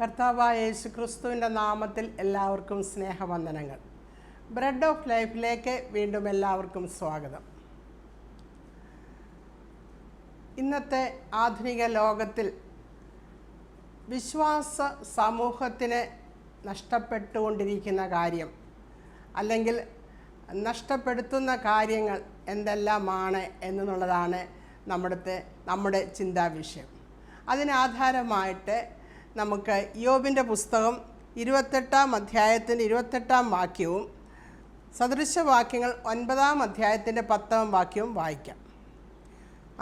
കർത്താവായ യേശുക്രിസ്തുവിൻ്റെ നാമത്തിൽ എല്ലാവർക്കും സ്നേഹവന്ദനങ്ങൾ. ബ്രെഡ് ഓഫ് ലൈഫിലേക്ക് വീണ്ടും എല്ലാവർക്കും സ്വാഗതം. ഇന്നത്തെ ആധുനിക ലോകത്തിൽ വിശ്വാസ സമൂഹത്തിന് നഷ്ടപ്പെട്ടുകൊണ്ടിരിക്കുന്ന കാര്യം അല്ലെങ്കിൽ നഷ്ടപ്പെടുത്തുന്ന കാര്യങ്ങൾ എന്തെല്ലാമാണ് എന്നുള്ളതാണ് നമ്മുടെ ചിന്താവിഷയം. അതിനാധാരമായിട്ട് നമുക്ക് യോബിൻ്റെ പുസ്തകം 28-ാം അധ്യായത്തിൻ്റെ 28-ാം വാക്യവും സദൃശവാക്യങ്ങൾ 9-ാം അധ്യായത്തിൻ്റെ 10-ാം വാക്യവും വായിക്കാം.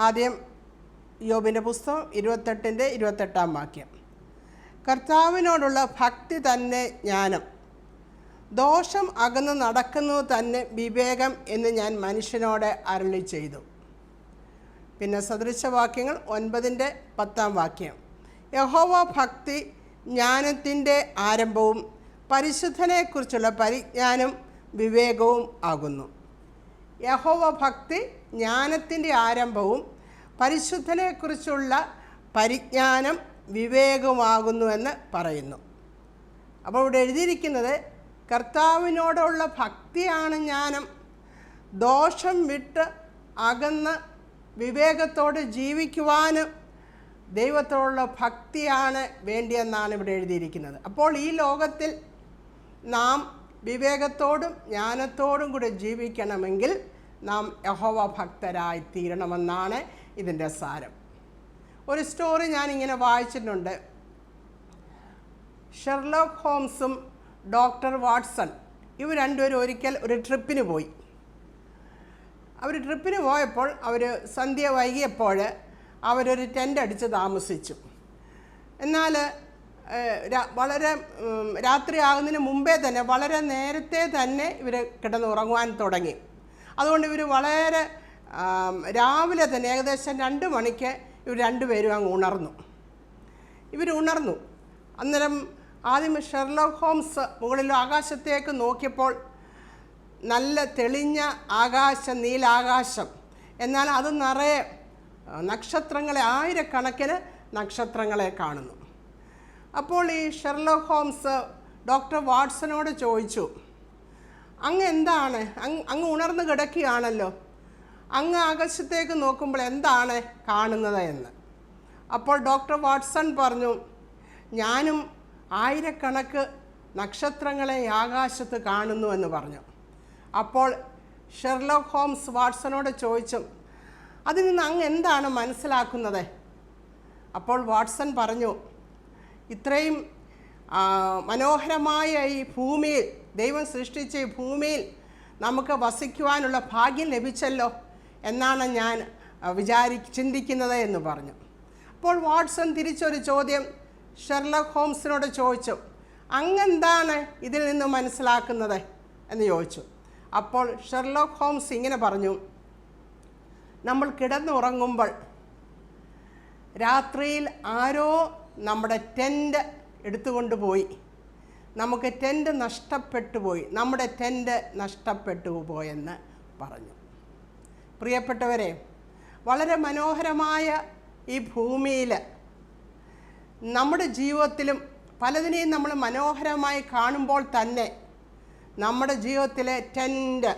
ആദ്യം യോബിൻ്റെ പുസ്തകം 28-ൻ്റെ 28-ാം വാക്യം. കർത്താവിനോടുള്ള ഭക്തി തന്നെ ജ്ഞാനം, ദോഷം അകന്നു നടക്കുന്നത് തന്നെ വിവേകം എന്ന് ഞാൻ മനുഷ്യനോട് അരുളി ചെയ്തു. പിന്നെ സദൃശവാക്യങ്ങൾ 9-ൻ്റെ 10-ാം വാക്യം. യഹോവ ഭക്തി ജ്ഞാനത്തിൻ്റെ ആരംഭവും പരിശുദ്ധനെക്കുറിച്ചുള്ള പരിജ്ഞാനം വിവേകവും ആകുന്നു. യഹോവ ഭക്തി ജ്ഞാനത്തിൻ്റെ ആരംഭവും പരിശുദ്ധനെക്കുറിച്ചുള്ള പരിജ്ഞാനം വിവേകമാകുന്നുവെന്ന് പറയുന്നു. അപ്പോൾ ഇവിടെ എഴുതിയിരിക്കുന്നത് കർത്താവിനോടുള്ള ഭക്തിയാണ് ജ്ഞാനം, ദോഷം വിട്ട് അകന്ന് വിവേകത്തോടെ ജീവിക്കുവാനും ദൈവത്തോടുള്ള ഭക്തിയാണ് വേണ്ടിയെന്നാണ് ഇവിടെ എഴുതിയിരിക്കുന്നത്. അപ്പോൾ ഈ ലോകത്തിൽ നാം വിവേകത്തോടും ജ്ഞാനത്തോടും കൂടെ ജീവിക്കണമെങ്കിൽ നാം യഹോവ ഭക്തരായി തീരണമെന്നാണ് ഇതിൻ്റെ സാരം. ഒരു സ്റ്റോറി ഞാനിങ്ങനെ വായിച്ചിട്ടുണ്ട്. ഷെർലോക്ക് ഹോംസും ഡോക്ടർ വാട്സൺ ഇവർ രണ്ടുപേരും ഒരിക്കൽ ഒരു ട്രിപ്പിന് പോയി. അവർ ട്രിപ്പിന് പോയപ്പോൾ സന്ധ്യ വൈകിയപ്പോൾ അവരൊരു ടെൻ്റ് അടിച്ച് താമസിച്ചു. എന്നാൽ വളരെ രാത്രിയാകുന്നതിന് മുമ്പേ തന്നെ വളരെ നേരത്തെ തന്നെ ഇവർ കിടന്നുറങ്ങുവാൻ തുടങ്ങി. അതുകൊണ്ട് ഇവർ വളരെ രാവിലെ തന്നെ ഏകദേശം 2 മണിക്ക് ഇവർ രണ്ടുപേരും അങ്ങ് ഉണർന്നു. അന്നേരം ആദ്യം ഷെർലോക്ക് ഹോംസ് മുകളിൽ ആകാശത്തേക്ക് നോക്കിയപ്പോൾ നല്ല തെളിഞ്ഞ നീലാകാശം, എന്നാൽ അത് നിറയെ നക്ഷത്രങ്ങളെ, ആയിരക്കണക്കിന് നക്ഷത്രങ്ങളെ കാണുന്നു. അപ്പോൾ ഈ ഷെർലോക്ക് ഹോംസ് ഡോക്ടർ വാട്സനോട് ചോദിച്ചു, അങ്ങ് എന്താണ്, അങ്ങ് ഉണർന്നു കിടക്കുകയാണല്ലോ, അങ്ങ് ആകാശത്തേക്ക് നോക്കുമ്പോൾ എന്താണ് കാണുന്നത് എന്ന്. അപ്പോൾ ഡോക്ടർ വാട്സൺ പറഞ്ഞു, ഞാനും ആയിരക്കണക്ക് നക്ഷത്രങ്ങളെ ആകാശത്ത് കാണുന്നു എന്ന് പറഞ്ഞു. അപ്പോൾ ഷെർലോക്ക് ഹോംസ് വാട്സനോട് ചോദിച്ചു, അതിൽ നിന്ന് അങ്ങ് എന്താണ് മനസ്സിലാക്കുന്നത്? അപ്പോൾ വാട്സൺ പറഞ്ഞു, ഇത്രയും മനോഹരമായ ഈ ഭൂമിയിൽ, ദൈവം സൃഷ്ടിച്ച ഈ ഭൂമിയിൽ നമുക്ക് വസിക്കുവാനുള്ള ഭാഗ്യം ലഭിച്ചല്ലോ എന്നാണ് ഞാൻ ചിന്തിക്കുന്നത് എന്ന് പറഞ്ഞു. അപ്പോൾ വാട്സൺ തിരിച്ചൊരു ചോദ്യം ഷെർലോക്ക് ഹോംസിനോട് ചോദിച്ചു, അങ്ങെന്താണ് ഇതിൽ നിന്ന് മനസ്സിലാക്കുന്നത് എന്ന് ചോദിച്ചു. അപ്പോൾ ഷെർലോക്ക് ഹോംസ് ഇങ്ങനെ പറഞ്ഞു, നമ്മൾ കിടന്നുറങ്ങുമ്പോൾ രാത്രിയിൽ ആരോ നമ്മുടെ ടെൻ്റ് എടുത്തുകൊണ്ട് പോയി, നമുക്ക് ടെൻ്റ് നഷ്ടപ്പെട്ടു പോയെന്ന് പറഞ്ഞു. പ്രിയപ്പെട്ടവരെ, വളരെ മനോഹരമായ ഈ ഭൂമിയിൽ നമ്മുടെ ജീവിതത്തിലും പലതിനെയും നമ്മൾ മനോഹരമായി കാണുമ്പോൾ തന്നെ നമ്മുടെ ജീവിതത്തിലെ ടെൻ്റ്,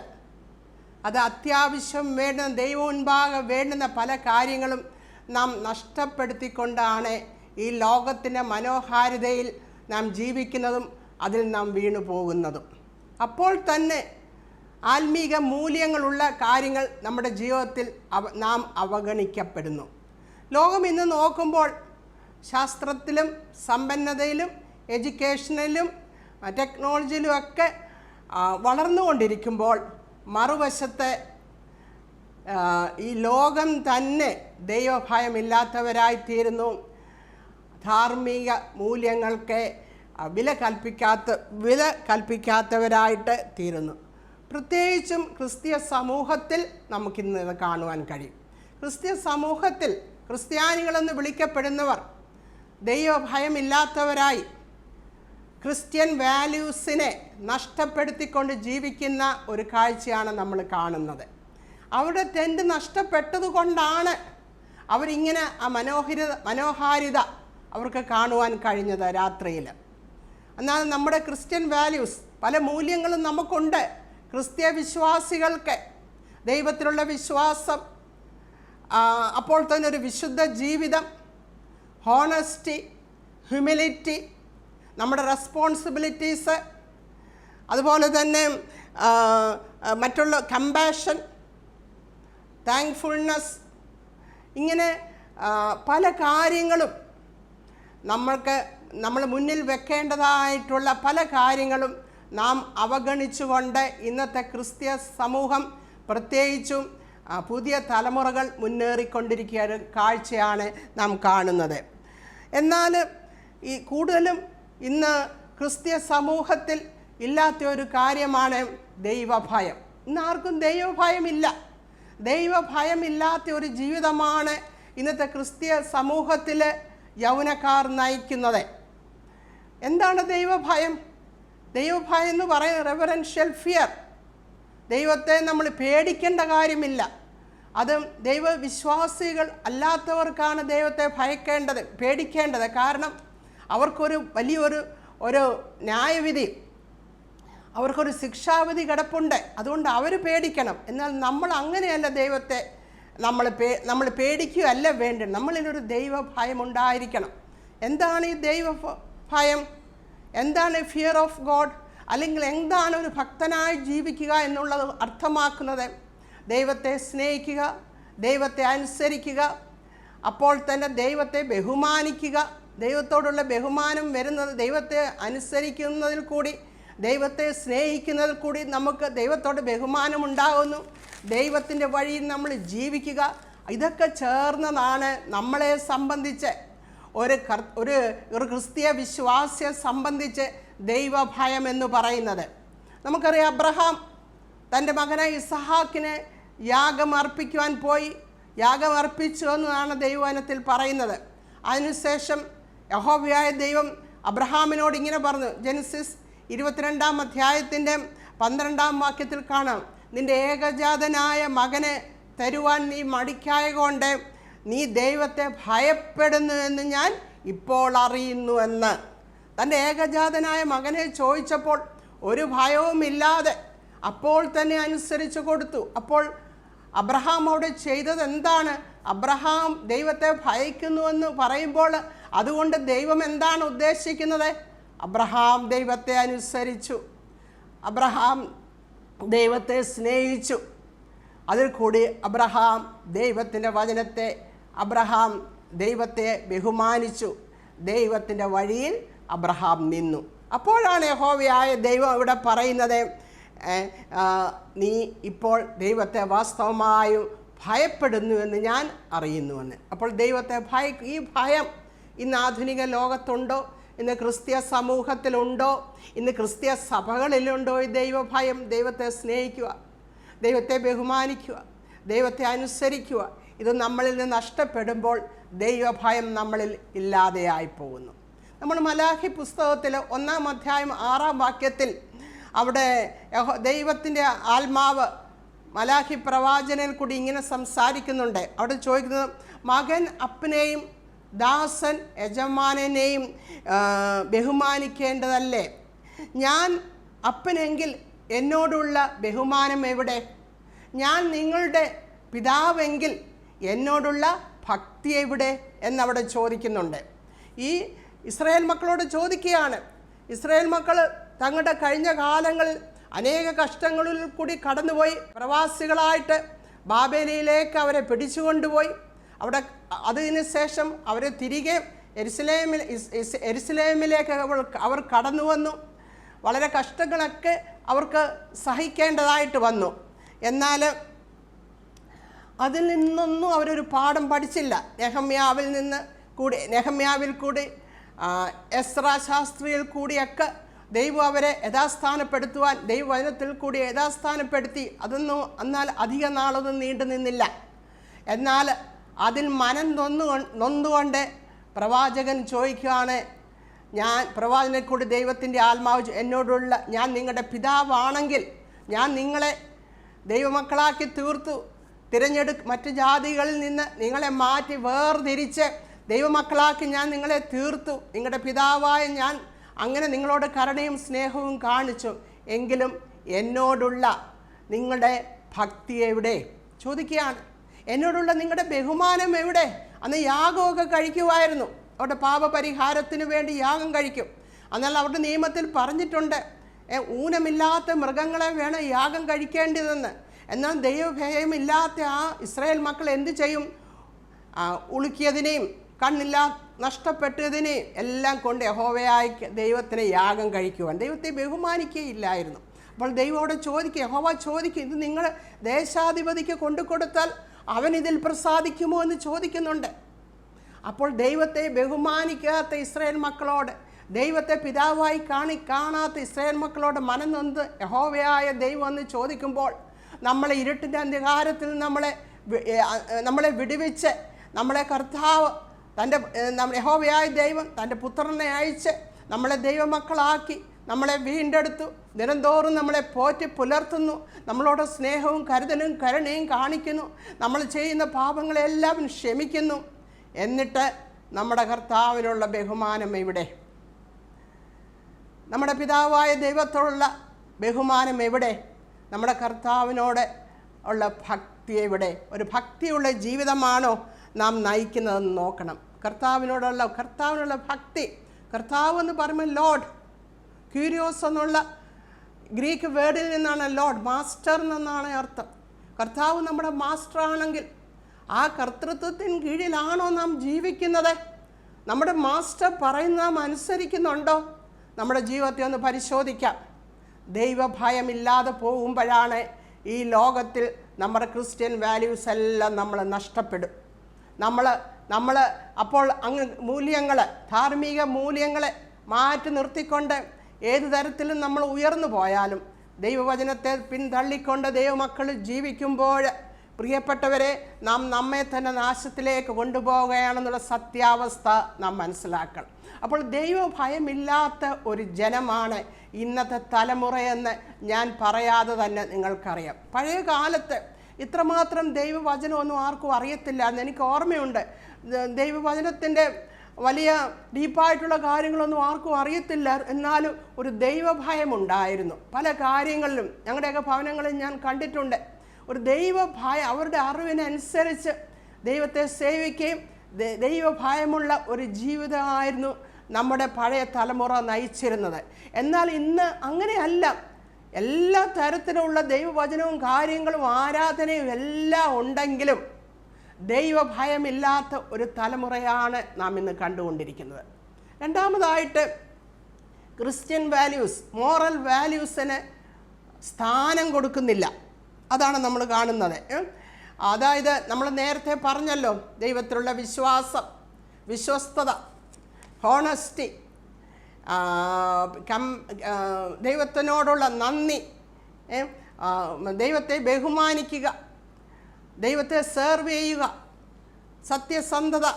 അത് അത്യാവശ്യം വേണ്ടുന്ന, ദൈവം മുൻപാകെ വേണ്ടുന്ന പല കാര്യങ്ങളും നാം നഷ്ടപ്പെടുത്തിക്കൊണ്ടാണ് ഈ ലോകത്തിൻ്റെ മനോഹാരിതയിൽ നാം ജീവിക്കുന്നതും അതിൽ നാം വീണു പോകുന്നതും. അപ്പോൾ തന്നെ ആത്മീക മൂല്യങ്ങളുള്ള കാര്യങ്ങൾ നമ്മുടെ ജീവിതത്തിൽ നാം അവഗണിക്കപ്പെടുന്നു. ലോകം ഇന്ന് നോക്കുമ്പോൾ ശാസ്ത്രത്തിലും സമ്പന്നതയിലും എഡ്യൂക്കേഷനിലും ടെക്നോളജിയിലുമൊക്കെ വളർന്നുകൊണ്ടിരിക്കുമ്പോൾ മറുവശത്ത് ഈ ലോകം തന്നെ ദൈവഭയമില്ലാത്തവരായിത്തീരുന്നു, ധാർമ്മിക മൂല്യങ്ങൾക്ക് വില കൽപ്പിക്കാത്തവരായിട്ട് തീരുന്നു. പ്രത്യേകിച്ചും ക്രിസ്തീയ സമൂഹത്തിൽ നമുക്കിന്ന് ഇത് കാണുവാൻ കഴിയും. ക്രിസ്തീയ സമൂഹത്തിൽ ക്രിസ്ത്യാനികളെന്ന് വിളിക്കപ്പെടുന്നവർ ദൈവഭയമില്ലാത്തവരായി ക്രിസ്ത്യൻ വാല്യൂസിനെ നഷ്ടപ്പെടുത്തിക്കൊണ്ട് ജീവിക്കുന്ന ഒരു കാഴ്ചയാണ് നമ്മൾ കാണുന്നത്. അവരുടെ ടെൻ്റ് നഷ്ടപ്പെട്ടതുകൊണ്ടാണ് അവരിങ്ങനെ ആ മനോഹാരിത അവർക്ക് കാണുവാൻ കഴിഞ്ഞത് രാത്രിയിൽ. എന്നാൽ നമ്മുടെ ക്രിസ്ത്യൻ വാല്യൂസ്, പല മൂല്യങ്ങളും നമുക്കുണ്ട്. ക്രിസ്തീയ വിശ്വാസികൾക്ക് ദൈവത്തിലുള്ള വിശ്വാസം, അപ്പോൾ തന്നെ ഒരു വിശുദ്ധ ജീവിതം, ഹോണസ്റ്റി, ഹ്യൂമിലിറ്റി, നമ്മുടെ റെസ്പോൺസിബിലിറ്റീസ്, അതുപോലെ തന്നെ മറ്റുള്ള കമ്പാഷൻ, താങ്ക്ഫുൾനെസ്, ഇങ്ങനെ പല കാര്യങ്ങളും നമ്മൾ മുന്നിൽ വെക്കേണ്ടതായിട്ടുള്ള പല കാര്യങ്ങളും നാം അവഗണിച്ചുകൊണ്ട് ഇന്നത്തെ ക്രിസ്തീയ സമൂഹം, പ്രത്യേകിച്ചും പുതിയ തലമുറകൾ മുന്നേറിക്കൊണ്ടിരിക്കുന്ന കാഴ്ചയാണ് നാം കാണുന്നത്. എന്നാൽ ഈ കൂടുതലും ഇന്ന് ക്രിസ്തീയ സമൂഹത്തിൽ ഇല്ലാത്ത ഒരു കാര്യമാണ് ദൈവഭയം. ഇന്ന് ആർക്കും ദൈവഭയമില്ല. ദൈവഭയമില്ലാത്ത ഒരു ജീവിതമാണ് ഇന്നത്തെ ക്രിസ്തീയ സമൂഹത്തിൽ യൗവനക്കാർ നയിക്കുന്നത്. എന്താണ് ദൈവഭയം? ദൈവഭയം എന്ന് പറയുന്നത് റെവറൻഷ്യൽ ഫിയർ. ദൈവത്തെ നമ്മൾ പേടിക്കേണ്ട കാര്യമില്ല. അത് ദൈവവിശ്വാസികൾ അല്ലാത്തവർക്കാണ് ദൈവത്തെ പേടിക്കേണ്ടത്. കാരണം അവർക്കൊരു വലിയൊരു ന്യായവിധി, അവർക്കൊരു ശിക്ഷാവിധി കിടപ്പുണ്ട്. അതുകൊണ്ട് അവർ പേടിക്കണം. എന്നാൽ നമ്മൾ അങ്ങനെയല്ല. ദൈവത്തെ നമ്മൾ പേടിക്കുകയല്ല വേണ്ടത്. നമ്മളിലൊരു ദൈവഭയം ഉണ്ടായിരിക്കണം. എന്താണ് ഈ ദൈവഭയം? എന്താണ് ഫിയർ ഓഫ് ഗോഡ്? അല്ലെങ്കിൽ എന്താണ് ഒരു ഭക്തനായി ജീവിക്കുക എന്നുള്ളത് അർത്ഥമാക്കുന്നത്? ദൈവത്തെ സ്നേഹിക്കുക, ദൈവത്തെ അനുസരിക്കുക, അപ്പോൾ തന്നെ ദൈവത്തെ ബഹുമാനിക്കുക. ദൈവത്തോടുള്ള ബഹുമാനം വരുന്നത് ദൈവത്തെ അനുസരിക്കുന്നതിൽ കൂടി, ദൈവത്തെ സ്നേഹിക്കുന്നതിൽ കൂടി നമുക്ക് ദൈവത്തോട് ബഹുമാനം ഉണ്ടാകുന്നു. ദൈവത്തിൻ്റെ വഴിയിൽ നമ്മൾ ജീവിക്കുക. ഇതൊക്കെ ചേർന്നതാണ് നമ്മളെ സംബന്ധിച്ച്, ഒരു ക്രിസ്തീയ വിശ്വാസിയെ സംബന്ധിച്ച് ദൈവഭയം എന്ന് പറയുന്നത്. നമുക്കറിയാം, അബ്രഹാം തൻ്റെ മകനെ ഇസഹാക്കിനെ യാഗം അർപ്പിക്കുവാൻ പോയി. യാഗം അർപ്പിച്ചു എന്നാണ് ദൈവവചനത്തിൽ പറയുന്നത്. അതിനുശേഷം യഹോവയായ ദൈവം അബ്രഹാമിനോട് ഇങ്ങനെ പറഞ്ഞു. ജെനസിസ് 22-ാം അധ്യായത്തിൻ്റെ 12-ാം വാക്യത്തിൽ കാണാം, നിൻ്റെ ഏകജാതനായ മകനെ തരുവാൻ നീ മടിക്കായകൊണ്ട് നീ ദൈവത്തെ ഭയപ്പെടുന്നു എന്ന് ഞാൻ ഇപ്പോൾ അറിയുന്നു എന്ന്. തൻ്റെ ഏകജാതനായ മകനെ ചോദിച്ചപ്പോൾ ഒരു ഭയവുമില്ലാതെ അപ്പോൾ തന്നെ അനുസരിച്ച് കൊടുത്തു. അപ്പോൾ അബ്രഹാം അവിടെ ചെയ്തത് എന്താണ്? അബ്രഹാം ദൈവത്തെ ഭയക്കുന്നുവെന്ന് പറയുമ്പോൾ അതുകൊണ്ട് ദൈവം എന്താണ് ഉദ്ദേശിക്കുന്നത്? അബ്രഹാം ദൈവത്തെ അനുസരിച്ചു, അബ്രഹാം ദൈവത്തെ സ്നേഹിച്ചു. അതിൽ കൂടി അബ്രഹാം ദൈവത്തിൻ്റെ വചനത്തെ, അബ്രഹാം ദൈവത്തെ ബഹുമാനിച്ചു. ദൈവത്തിൻ്റെ വഴിയിൽ അബ്രഹാം നിന്നു. അപ്പോഴാണ് യഹോവയായ ദൈവം ഇവിടെ പറയുന്നത്, നീ ഇപ്പോൾ ദൈവത്തെ വാസ്തവമായും ഭയപ്പെടുന്നുവെന്ന് ഞാൻ അറിയുന്നുവെന്ന്. അപ്പോൾ ദൈവത്തെ ഈ ഭയം ഇന്ന് ആധുനിക ലോകത്തുണ്ടോ? ഇന്ന് ക്രിസ്തീയ സമൂഹത്തിലുണ്ടോ? ഇന്ന് ക്രിസ്തീയ സഭകളിലുണ്ടോ ഈ ദൈവഭയം? ദൈവത്തെ സ്നേഹിക്കുക, ദൈവത്തെ ബഹുമാനിക്കുക, ദൈവത്തെ അനുസരിക്കുക. ഇത് നമ്മളിൽ നിന്ന് നഷ്ടപ്പെടുമ്പോൾ ദൈവഭയം നമ്മളിൽ ഇല്ലാതെയായി പോകുന്നു. നമ്മൾ മലാഖി പുസ്തകത്തിൽ 1-ാം അധ്യായം 6-ാം വാക്യത്തിൽ അവിടെ ദൈവത്തിൻ്റെ ആത്മാവ് മലാഖി പ്രവാചകനിൽ കൂടി ഇങ്ങനെ സംസാരിക്കുന്നുണ്ട്. അവിടെ ചോദിക്കുന്നത്, മകൻ അപ്പനെയും ദാസൻ യജമാനെയും ബഹുമാനിക്കേണ്ടതല്ലേ? ഞാൻ അപ്പനെങ്കിൽ എന്നോടുള്ള ബഹുമാനം എവിടെ? ഞാൻ നിങ്ങളുടെ പിതാവെങ്കിൽ എന്നോടുള്ള ഭക്തി എവിടെ എന്നവിടെ ചോദിക്കുന്നുണ്ട്. ഈ ഇസ്രായേൽ മക്കളോട് ചോദിക്കുകയാണ്. ഇസ്രായേൽ മക്കൾ തങ്ങളുടെ കഴിഞ്ഞ കാലങ്ങളിൽ അനേക കഷ്ടങ്ങളിൽ കൂടി കടന്നുപോയി. പ്രവാസികളായിട്ട് ബാബേലിലേക്ക് അവരെ പിടിച്ചുകൊണ്ടുപോയി. അതിന് ശേഷം അവർ തിരികെ എരുസലേമിലേക്ക് അവർ കടന്നു വന്നു. വളരെ കഷ്ടങ്ങളൊക്കെ അവർക്ക് സഹിക്കേണ്ടതായിട്ട് വന്നു. എന്നാൽ അതിൽ നിന്നൊന്നും അവരൊരു പാഠം പഠിച്ചില്ല. നെഹമ്യാവിൽ കൂടി എസ്രാ ശാസ്ത്രിയിൽ കൂടിയൊക്കെ ദൈവം അവരെ യഥാസ്ഥാനപ്പെടുത്തുവാൻ ദൈവവചനത്തിൽ കൂടി യഥാസ്ഥാനപ്പെടുത്തി. എന്നാൽ അധിക നാളൊന്നും നീണ്ടു നിന്നില്ല. എന്നാൽ അതിൽ മനം നൊന്നുകൊണ്ട് പ്രവാചകൻ ചോദിക്കുകയാണ്, പ്രവാചകനെ കൂടി ദൈവത്തിൻ്റെ ആത്മാവ് എന്നോടുള്ള, ഞാൻ നിങ്ങളുടെ പിതാവാണെങ്കിൽ ഞാൻ നിങ്ങളെ ദൈവമക്കളാക്കി തീർത്തു, മറ്റു ജാതികളിൽ നിന്ന് നിങ്ങളെ മാറ്റി വേർതിരിച്ച് ദൈവമക്കളാക്കി ഞാൻ നിങ്ങളെ തീർത്തു, നിങ്ങളുടെ പിതാവായ ഞാൻ അങ്ങനെ നിങ്ങളോട് കരുണയും സ്നേഹവും കാണിച്ചു. എങ്കിലും എന്നോടുള്ള നിങ്ങളുടെ ഭക്തി എവിടെ ചോദിക്കുകയാണ്. എന്നോടുള്ള നിങ്ങളുടെ ബഹുമാനം എവിടെ? അന്ന് യാഗമൊക്കെ കഴിക്കുമായിരുന്നു. അവരുടെ പാപപരിഹാരത്തിന് വേണ്ടി യാഗം കഴിക്കും. എന്നാൽ അവരുടെ നിയമത്തിൽ പറഞ്ഞിട്ടുണ്ട്, ഊനമില്ലാത്ത മൃഗങ്ങളെ വേണം യാഗം കഴിക്കേണ്ടതെന്ന്. എന്നാൽ ദൈവഭയമില്ലാത്ത ആ ഇസ്രായേൽ മക്കൾ എന്ത് ചെയ്യും? ഉളുക്കിയതിനെയും നഷ്ടപ്പെട്ടതിനെയും എല്ലാം കൊണ്ട് യഹോവയായി ദൈവത്തിന് യാഗം കഴിക്കുവാൻ, ദൈവത്തെ ബഹുമാനിക്കുകയില്ലായിരുന്നു. അപ്പോൾ ദൈവത്തോട് ചോദിക്കുക, യഹോവ ചോദിക്കും, ഇത് നിങ്ങൾ ദേശാധിപതിക്ക് കൊണ്ടുകൊടുത്താൽ അവൻ ഇതിൽ പ്രസാദിക്കുമോ എന്ന് ചോദിക്കുന്നുണ്ട്. അപ്പോൾ ദൈവത്തെ ബഹുമാനിക്കാത്ത ഇസ്രായേൽ മക്കളോട്, ദൈവത്തെ പിതാവായി കാണാത്ത ഇസ്രായേൽ മക്കളോട് മനം നൊന്ത് യഹോവയായ ദൈവം എന്ന് ചോദിക്കുമ്പോൾ, നമ്മളെ ഇരുട്ടിൻ്റെ അന്ധകാരത്തിൽ നമ്മളെ വിടുവിച്ച് നമ്മളെ കർത്താവ് യഹോവയായ ദൈവം തൻ്റെ പുത്രനെ അയച്ച് നമ്മളെ ദൈവമക്കളാക്കി നമ്മളെ വീണ്ടെടുത്തു. ദിനംതോറും നമ്മളെ പോറ്റി പുലർത്തുന്നു. നമ്മളോട് സ്നേഹവും കരുതലും കരുണയും കാണിക്കുന്നു. നമ്മൾ ചെയ്യുന്ന പാപങ്ങളെല്ലാം ക്ഷമിക്കുന്നു. എന്നിട്ട് നമ്മുടെ കർത്താവിനുള്ള ബഹുമാനം എവിടെ? നമ്മുടെ പിതാവായ ദൈവത്തോടുള്ള ബഹുമാനം എവിടെ? നമ്മുടെ കർത്താവിനോട് ഉള്ള ഭക്തി എവിടെ? ഒരു ഭക്തിയുള്ള ജീവിതമാണോ നാം നയിക്കുന്നതെന്ന് നോക്കണം. കർത്താവിനുള്ള ഭക്തി. കർത്താവ് എന്ന് പറയുമ്പോൾ ലോഡ്, ക്യൂരിയോസ് എന്നുള്ള ഗ്രീക്ക് വേർഡിൽ നിന്നാണ് ലോഡ്, മാസ്റ്റർ എന്നാണ് അർത്ഥം. കർത്താവ് നമ്മുടെ മാസ്റ്റർ ആണെങ്കിൽ ആ കർത്തൃത്വത്തിന് കീഴിലാണോ നാം ജീവിക്കുന്നത്? നമ്മുടെ മാസ്റ്റർ പറയുന്ന നാം അനുസരിക്കുന്നുണ്ടോ? നമ്മുടെ ജീവിതത്തെ ഒന്ന് പരിശോധിക്കാം. ദൈവഭയമില്ലാതെ പോകുമ്പോഴാണ് ഈ ലോകത്തിൽ നമ്മുടെ ക്രിസ്ത്യൻ വാല്യൂസ് എല്ലാം നമ്മൾ നഷ്ടപ്പെടും. നമ്മൾ അപ്പോൾ മൂല്യങ്ങൾ, ധാർമ്മിക മൂല്യങ്ങളെ മാറ്റി നിർത്തിക്കൊണ്ട് ഏത് തരത്തിലും നമ്മൾ ഉയർന്നു പോയാലും ദൈവവചനത്തെ പിന്തള്ളിക്കൊണ്ട് ദൈവമക്കൾ ജീവിക്കുമ്പോൾ, പ്രിയപ്പെട്ടവരെ, നാം നമ്മെ തന്നെ നാശത്തിലേക്ക് കൊണ്ടുപോവുകയാണെന്നുള്ള സത്യാവസ്ഥ നാം മനസ്സിലാക്കണം. അപ്പോൾ ദൈവഭയമില്ലാത്ത ഒരു ജനമാണ് ഇന്നത്തെ തലമുറയെന്ന് ഞാൻ പറയാതെ തന്നെ നിങ്ങൾക്കറിയാം. പഴയ കാലത്ത് ഇത്രമാത്രം ദൈവവചനമൊന്നും ആർക്കും അറിയത്തില്ലായിരുന്നു. എനിക്ക് ഓർമ്മയുണ്ട്, ദൈവവചനത്തിൻ്റെ വലിയ ഡീപ്പായിട്ടുള്ള കാര്യങ്ങളൊന്നും ആർക്കും അറിയത്തില്ല. എന്നാലും ഒരു ദൈവഭയമുണ്ടായിരുന്നു. പല കാര്യങ്ങളിലും ഞങ്ങളുടെയൊക്കെ ഭവനങ്ങളിൽ ഞാൻ കണ്ടിട്ടുണ്ട്. ഒരു ദൈവഭയം, അവരുടെ അറിവിനനുസരിച്ച് ദൈവത്തെ സേവിക്കുകയും ദൈവഭയമുള്ള ഒരു ജീവിതമായിരുന്നു നമ്മുടെ പഴയ തലമുറ നയിച്ചിരുന്നത്. എന്നാൽ ഇന്ന് അങ്ങനെയല്ല. എല്ലാ തരത്തിലുള്ള ദൈവവചനവും കാര്യങ്ങളും ആരാധനയും എല്ലാം ഉണ്ടെങ്കിലും ദൈവഭയമില്ലാത്ത ഒരു തലമുറയാണ് നാം ഇന്ന് കണ്ടുകൊണ്ടിരിക്കുന്നത്. രണ്ടാമതായിട്ട്, ക്രിസ്ത്യൻ വാല്യൂസ്, മോറൽ വാല്യൂസിന് സ്ഥാനം കൊടുക്കുന്നില്ല. അതാണ് നമ്മൾ കാണുന്നത്. അതായത് നമ്മൾ നേരത്തെ പറഞ്ഞല്ലോ, ദൈവത്തിലുള്ള വിശ്വാസം, വിശ്വസ്തത, ഹോണസ്റ്റി, ദൈവത്തിനോടുള്ള നന്ദി, ദൈവത്തെ ബഹുമാനിക്കുക, ദൈവത്തെ സെർവ് ചെയ്യുക, സത്യസന്ധത,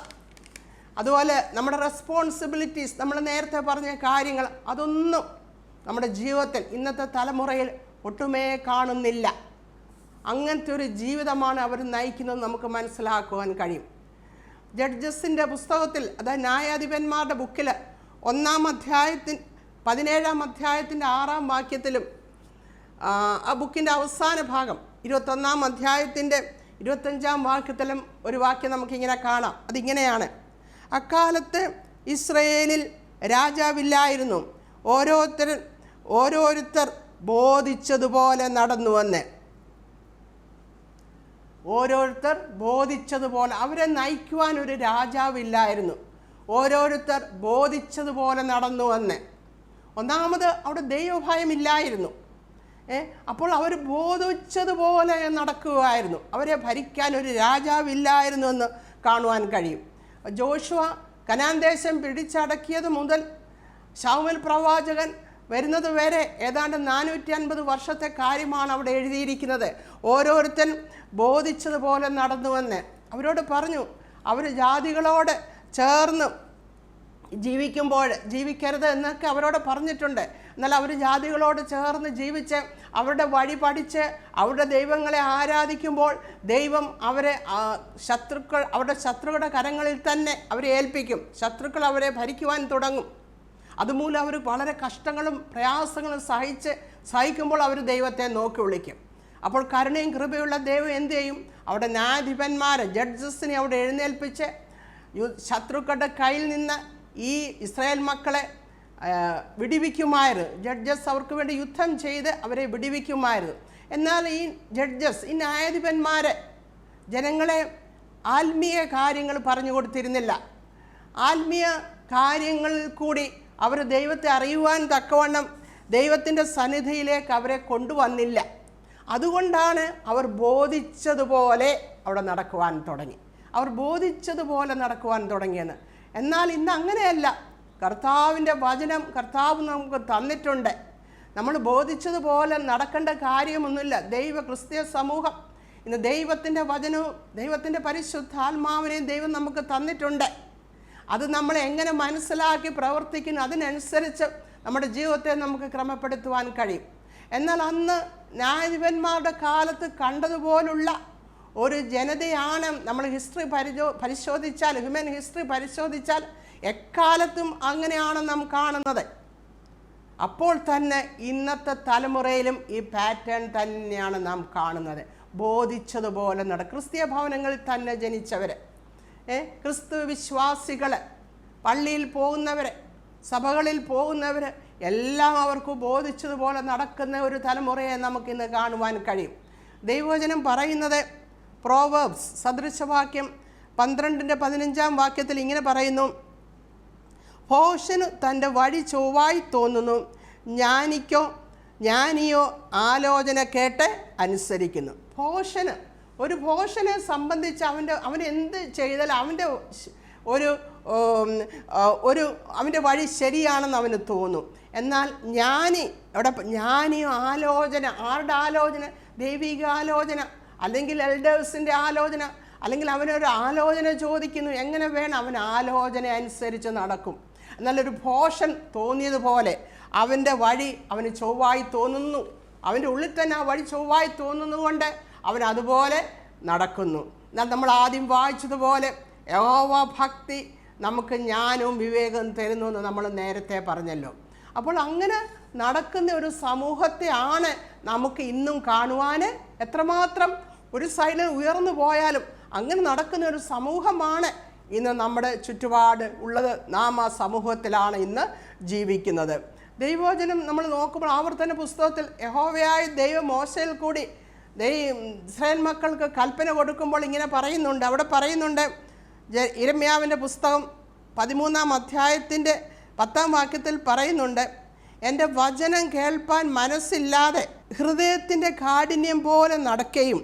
അതുപോലെ നമ്മുടെ റെസ്പോൺസിബിലിറ്റീസ്, നമ്മൾ നേരത്തെ പറഞ്ഞ കാര്യങ്ങൾ, അതൊന്നും നമ്മുടെ ജീവിതത്തിൽ ഇന്നത്തെ തലമുറയിൽ ഒട്ടുമേ കാണുന്നില്ല. അങ്ങനത്തെ ഒരു ജീവിതമാണ് അവർ നയിക്കുന്നത് നമുക്ക് മനസ്സിലാക്കുവാൻ കഴിയും. ജഡ്ജസിൻ്റെ പുസ്തകത്തിൽ, അതായത് ന്യായാധിപന്മാരുടെ ബുക്കിൽ 1-ാം അധ്യായത്തിൻ 17-ാം അധ്യായത്തിൻ്റെ 6-ാം വാക്യത്തിലും ആ ബുക്കിൻ്റെ അവസാന ഭാഗം 21-ാം അധ്യായത്തിൻ്റെ 25-ാം വാക്യത്തിലും ഒരു വാക്യം നമുക്കിങ്ങനെ കാണാം. അതിങ്ങനെയാണ്: അക്കാലത്ത് ഇസ്രയേലിൽ രാജാവില്ലായിരുന്നു, ഓരോരുത്തർ ബോധിച്ചതുപോലെ നടന്നുവെന്ന്. ഓരോരുത്തർ ബോധിച്ചതുപോലെ, അവരെ നയിക്കുവാൻ ഒരു രാജാവില്ലായിരുന്നു. ഓരോരുത്തർ ബോധിച്ചതുപോലെ നടന്നുവെന്ന്. ഒന്നാമത് അവിടെ ദൈവഭയമില്ലായിരുന്നു. അപ്പോൾ അവർ ബോധിച്ചതുപോലെ നടക്കുകയായിരുന്നു. അവരെ ഭരിക്കാൻ ഒരു രാജാവില്ലായിരുന്നു എന്ന് കാണുവാൻ കഴിയും. ജോഷുവ കനാൻ ദേശം പിടിച്ചടക്കിയത് മുതൽ ശമൂവേൽ പ്രവാചകൻ വരുന്നത് വരെ ഏതാണ്ട് 450 വർഷത്തെ കാര്യമാണ് അവിടെ എഴുതിയിരിക്കുന്നത്. ഓരോരുത്തൻ ബോധിച്ചതുപോലെ നടന്നുവെന്ന് അവരോട് പറഞ്ഞു. അവർ ജാതികളോട് ചേർന്ന് ജീവിക്കരുത് എന്നൊക്കെ അവരോട് പറഞ്ഞിട്ടുണ്ട്. എന്നാൽ അവർ ജാതികളോട് ചേർന്ന് ജീവിച്ച് അവരുടെ വഴി പഠിച്ച് അവരുടെ ദൈവങ്ങളെ ആരാധിക്കുമ്പോൾ ദൈവം അവരെ അവരുടെ ശത്രുക്കളുടെ കരങ്ങളിൽ തന്നെ അവരെ ഏൽപ്പിക്കും. ശത്രുക്കൾ അവരെ ഭരിക്കുവാൻ തുടങ്ങും. അതുമൂലം അവർ വളരെ കഷ്ടങ്ങളും പ്രയാസങ്ങളും സഹിക്കുമ്പോൾ അവർ ദൈവത്തെ നോക്കി വിളിക്കും. അപ്പോൾ കരുണയും കൃപയുള്ള ദൈവം എന്ത് ചെയ്യും? അവിടെ ന്യായാധിപന്മാരെ, ജഡ്ജസിനെ അവിടെ എഴുന്നേൽപ്പിച്ച് ശത്രുക്കളുടെ കയ്യിൽ നിന്ന് ഈ ഇസ്രായേൽ മക്കളെ വിടിവിക്കുമായിരുന്നു. ജഡ്ജസ് അവർക്ക് വേണ്ടി യുദ്ധം ചെയ്ത് അവരെ വിടിവിക്കുമായിരുന്നു. എന്നാൽ ഈ ജഡ്ജസ്, ഈ ന്യായാധിപന്മാരെ ജനങ്ങളെ ആത്മീയ കാര്യങ്ങൾ പറഞ്ഞു കൊടുത്തിരുന്നില്ല. ആത്മീയ കാര്യങ്ങളിൽ കൂടി അവർ ദൈവത്തെ അറിയുവാൻ തക്കവണ്ണം ദൈവത്തിൻ്റെ സന്നിധിയിലേക്ക് അവരെ കൊണ്ടുവന്നില്ല. അതുകൊണ്ടാണ് അവർ ബോധിച്ചതുപോലെ അവിടെ നടക്കുവാൻ തുടങ്ങി. അവർ ബോധിച്ചതുപോലെ നടക്കുവാൻ തുടങ്ങിയെന്ന്. എന്നാൽ ഇന്ന് അങ്ങനെയല്ല. കർത്താവിൻ്റെ വചനം കർത്താവ് നമുക്ക് തന്നിട്ടുണ്ട്. നമ്മൾ ബോധിച്ചതുപോലെ നടക്കേണ്ട കാര്യമൊന്നുമില്ല. ക്രിസ്തീയ സമൂഹം ഇന്ന് ദൈവത്തിൻ്റെ വചനവും ദൈവത്തിൻ്റെ പരിശുദ്ധാത്മാവിനെയും ദൈവം നമുക്ക് തന്നിട്ടുണ്ട്. അത് നമ്മൾ എങ്ങനെ മനസ്സിലാക്കി പ്രവർത്തിക്കുന്നു അതിനനുസരിച്ച് നമ്മുടെ ജീവിതത്തെ നമുക്ക് ക്രമപ്പെടുത്തുവാൻ കഴിയും. എന്നാൽ അന്ന് ന്യായാധിപന്മാരുടെ കാലത്ത് കണ്ടതുപോലുള്ള ഒരു ജനതയാണ് നമ്മൾ പരിശോധിച്ചാൽ, ഹ്യൂമൻ ഹിസ്റ്ററി പരിശോധിച്ചാൽ എക്കാലത്തും അങ്ങനെയാണ് നാം കാണുന്നത്. അപ്പോൾ തന്നെ ഇന്നത്തെ തലമുറയിലും ഈ പാറ്റേൺ തന്നെയാണ് നാം കാണുന്നത്. ബോധിച്ചതുപോലെ ക്രിസ്തീയ ഭവനങ്ങളിൽ തന്നെ ജനിച്ചവർ, ക്രിസ്തു വിശ്വാസികൾ, പള്ളിയിൽ പോകുന്നവർ, സഭകളിൽ പോകുന്നവർ എല്ലാം അവർക്ക് ബോധിച്ചതുപോലെ നടക്കുന്ന ഒരു തലമുറയെ നമുക്കിന്ന് കാണുവാൻ കഴിയും. ദൈവവചനം പറയുന്നത് പ്രോവേർബ്സ് സദൃശവാക്യം 12:15 ഇങ്ങനെ പറയുന്നു: ഭോഷന് തൻ്റെ വഴി ചൊവ്വായി തോന്നുന്നു, ജ്ഞാനിയോ ആലോചന കേട്ട് അനുസരിക്കുന്നു. ഒരു ഭോഷനെ സംബന്ധിച്ച് അവൻ എന്ത് ചെയ്താൽ അവൻ്റെ വഴി ശരിയാണെന്ന് അവന് തോന്നും. എന്നാൽ ജ്ഞാനിയോ ആലോചന, ആരുടെ ആലോചന? ദൈവിക ആലോചന, അല്ലെങ്കിൽ എൽഡേഴ്സിൻ്റെ ആലോചന, അല്ലെങ്കിൽ അവനൊരു ആലോചന ചോദിക്കുന്നു, എങ്ങനെ വേണം? അവൻ ആലോചന അനുസരിച്ച് നടക്കും. എന്നാലൊരു ഭോഷൻ തോന്നിയതുപോലെ അവൻ്റെ വഴി അവന് ചൊവ്വായി തോന്നുന്നു. അവൻ്റെ ഉള്ളിൽ തന്നെ ആ വഴി ചൊവ്വായി തോന്നുന്നതുകൊണ്ട് അവൻ അതുപോലെ നടക്കുന്നു. എന്നാൽ നമ്മൾ ആദ്യം വായിച്ചതുപോലെ യഹോവ ഭക്തി നമുക്ക് ജ്ഞാനവും വിവേകവും തരുന്നു എന്ന് നമ്മൾ നേരത്തെ പറഞ്ഞല്ലോ. അപ്പോൾ അങ്ങനെ നടക്കുന്ന ഒരു സമൂഹത്തെയാണ് നമുക്ക് ഇന്നും കാണുവാൻ എത്രമാത്രം ഒരു സൈഡിൽ ഉയർന്നു പോയാലും അങ്ങനെ നടക്കുന്ന ഒരു സമൂഹമാണ് ഇന്ന് നമ്മുടെ ചുറ്റുപാട് ഉള്ളത്. നാം ആ സമൂഹത്തിലാണ് ഇന്ന് ജീവിക്കുന്നത്. ദൈവവചനം നമ്മൾ നോക്കുമ്പോൾ ആവർത്തന പുസ്തകത്തിൽ യഹോവയായ ദൈവം മോശയിൽ കൂടി ഇസ്രായേൽ മക്കൾക്ക് കൽപ്പന കൊടുക്കുമ്പോൾ ഇങ്ങനെ പറയുന്നുണ്ട്. അവിടെ പറയുന്നുണ്ട്, യിരെമ്യാവിൻ്റെ പുസ്തകം 13-ാം പറയുന്നുണ്ട്, എൻ്റെ വചനം കേൾപ്പാൻ മനസ്സില്ലാതെ ഹൃദയത്തിൻ്റെ കാഠിന്യം പോലെ നടക്കുകയും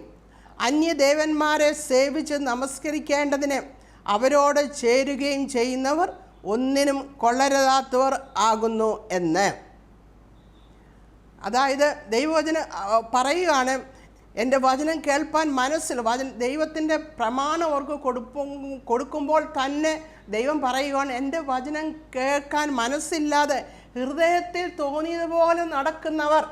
അന്യദേവന്മാരെ സേവിച്ച് നമസ്കരിക്കേണ്ടതിന് അവരോട് ചേരുകയും ചെയ്യുന്നവർ ഒന്നിനും കൊള്ളരുതാത്തവർ ആകുന്നു എന്ന്. അതായത് ദൈവവചനം പറയുകയാണ്, എൻ്റെ വചനം കേൾപ്പാൻ ദൈവത്തിൻ്റെ പ്രമാണം അവർക്ക് കൊടുക്കുമ്പോൾ തന്നെ ദൈവം പറയുകയാണ്, എൻ്റെ വചനം കേൾക്കാൻ മനസ്സില്ലാതെ ഹൃദയത്തിൽ തോന്നിയതുപോലെ നടക്കുന്നവർ.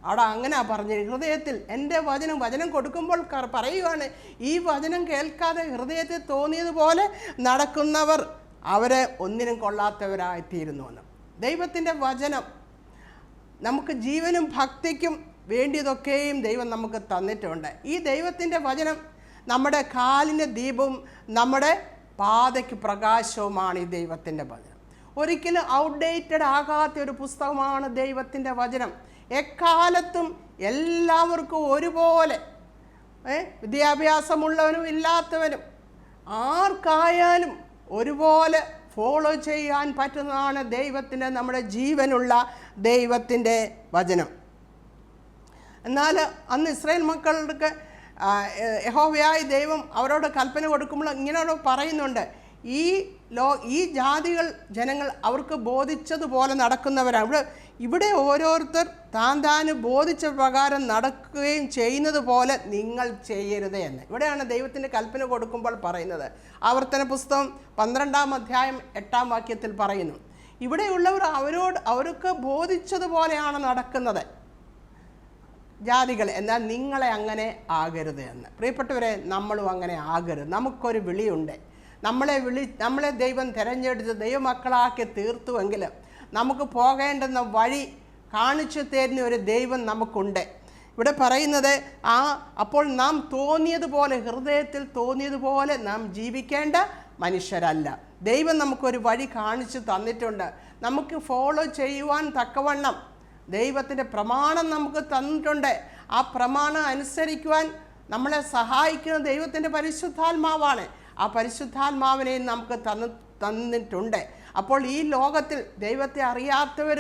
അവിടെ അങ്ങനെ പറഞ്ഞത്, ഹൃദയത്തിൽ എൻ്റെ വചനം കൊടുക്കുമ്പോൾ പറയുകയാണ്, ഈ വചനം കേൾക്കാതെ ഹൃദയത്തിൽ തോന്നിയതുപോലെ നടക്കുന്നവർ അവരെ ഒന്നിനും കൊള്ളാത്തവരായിത്തീരുന്നു എന്ന്. ദൈവത്തിൻ്റെ വചനം നമുക്ക് ജീവനും ഭക്തിക്കും വേണ്ടിയതൊക്കെയും ദൈവം നമുക്ക് തന്നിട്ടുണ്ട്. ഈ ദൈവത്തിൻ്റെ വചനം നമ്മുടെ കാലിന് ദീപവും നമ്മുടെ പാതയ്ക്ക് പ്രകാശവുമാണ്. ഈ ദൈവത്തിൻ്റെ വചനം ഒരിക്കലും ഔട്ട്ഡേറ്റഡ് ആകാത്ത ഒരു പുസ്തകമാണ് ദൈവത്തിൻ്റെ വചനം. എക്കാലത്തും എല്ലാവർക്കും ഒരുപോലെ, വിദ്യാഭ്യാസമുള്ളവനും ഇല്ലാത്തവനും ആർക്കായാലും ഒരുപോലെ ഫോളോ ചെയ്യാൻ പറ്റുന്നതാണ് ദൈവത്തിൻ്റെ, നമ്മുടെ ജീവനുള്ള ദൈവത്തിൻ്റെ വചനം. എന്നാൽ അന്ന് ഇസ്രായേൽ മക്കൾക്ക് യഹോവയായ ദൈവം അവരോട് കൽപ്പന കൊടുക്കുമ്പോൾ ഇങ്ങനെ പറയുന്നുണ്ട്, ഈ ജനങ്ങൾ അവർക്ക് ബോധിച്ചതുപോലെ നടക്കുന്നവരാണ്. ഇവിടെ ഇവിടെ ഓരോരുത്തർ താന് ബോധിച്ച പ്രകാരം നടക്കുകയും ചെയ്യുന്നത് പോലെ നിങ്ങൾ ചെയ്യരുത് എന്ന്. ഇവിടെയാണ് ദൈവത്തിൻ്റെ കൽപ്പന കൊടുക്കുമ്പോൾ പറയുന്നത്. ആവർത്തന പുസ്തകം 12-ാം അധ്യായം 8-ാം വാക്യത്തിൽ പറയുന്നു, ഇവിടെയുള്ളവർ അവർക്ക് ബോധിച്ചതുപോലെയാണ് നടക്കുന്നത് ജാതികൾ, എന്നാൽ നിങ്ങളെ അങ്ങനെ ആകരുത് എന്ന്. പ്രിയപ്പെട്ടവരെ, നമ്മളും അങ്ങനെ ആകരുത്. നമുക്കൊരു വിളിയുണ്ട്. നമ്മളെ ദൈവം തിരഞ്ഞെടുത്ത് ദൈവമക്കളാക്കി തീർത്തുവെങ്കിൽ നമുക്ക് പോകേണ്ടുന്ന വഴി കാണിച്ചു തരുന്ന ഒരു ദൈവം നമുക്കുണ്ട്. ഇവിടെ പറയുന്നത് അപ്പോൾ നാം തോന്നിയതുപോലെ, ഹൃദയത്തിൽ തോന്നിയതുപോലെ നാം ജീവിക്കേണ്ട മനുഷ്യരല്ല. ദൈവം നമുക്കൊരു വഴി കാണിച്ചു തന്നിട്ടുണ്ട്. നമുക്ക് ഫോളോ ചെയ്യുവാൻ തക്കവണ്ണം ദൈവത്തിൻ്റെ പ്രമാണം നമുക്ക് തന്നിട്ടുണ്ട്. ആ പ്രമാണം അനുസരിക്കുവാൻ നമ്മളെ സഹായിക്കുന്ന ദൈവത്തിൻ്റെ പരിശുദ്ധാത്മാവാണ്. ആ പരിശുദ്ധാത്മാവിനെയും നമുക്ക് തന്നിട്ടുണ്ട്. അപ്പോൾ ഈ ലോകത്തിൽ ദൈവത്തെ അറിയാത്തവർ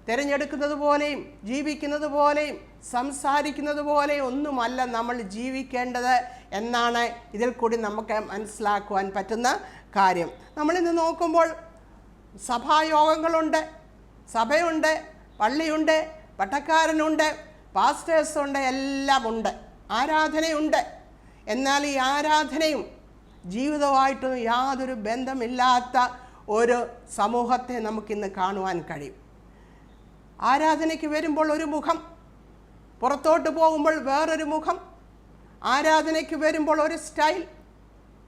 തിരഞ്ഞെടുക്കുന്നത് പോലെയും ജീവിക്കുന്നത് പോലെയും സംസാരിക്കുന്നത് പോലെയും ഒന്നുമല്ല നമ്മൾ ജീവിക്കേണ്ടത് എന്നാണ് ഇതിൽ കൂടി നമുക്ക് മനസ്സിലാക്കുവാൻ പറ്റുന്ന കാര്യം. നമ്മളിന്ന് നോക്കുമ്പോൾ സഭായോഗങ്ങളുണ്ട്, സഭയുണ്ട്, പള്ളിയുണ്ട്, പട്ടക്കാരനുണ്ട്, പാസ്റ്റേഴ്സുണ്ട്, എല്ലാം ഉണ്ട്, ആരാധനയുണ്ട്. എന്നാൽ ഈ ആരാധനയും ജീവിതമായിട്ടൊന്നും യാതൊരു ബന്ധമില്ലാത്ത ഒരു സമൂഹത്തെ നമുക്കിന്ന് കാണുവാൻ കഴിയും. ആരാധനയ്ക്ക് വരുമ്പോൾ ഒരു മുഖം, പുറത്തോട്ട് പോകുമ്പോൾ വേറൊരു മുഖം. ആരാധനയ്ക്ക് വരുമ്പോൾ ഒരു സ്റ്റൈൽ,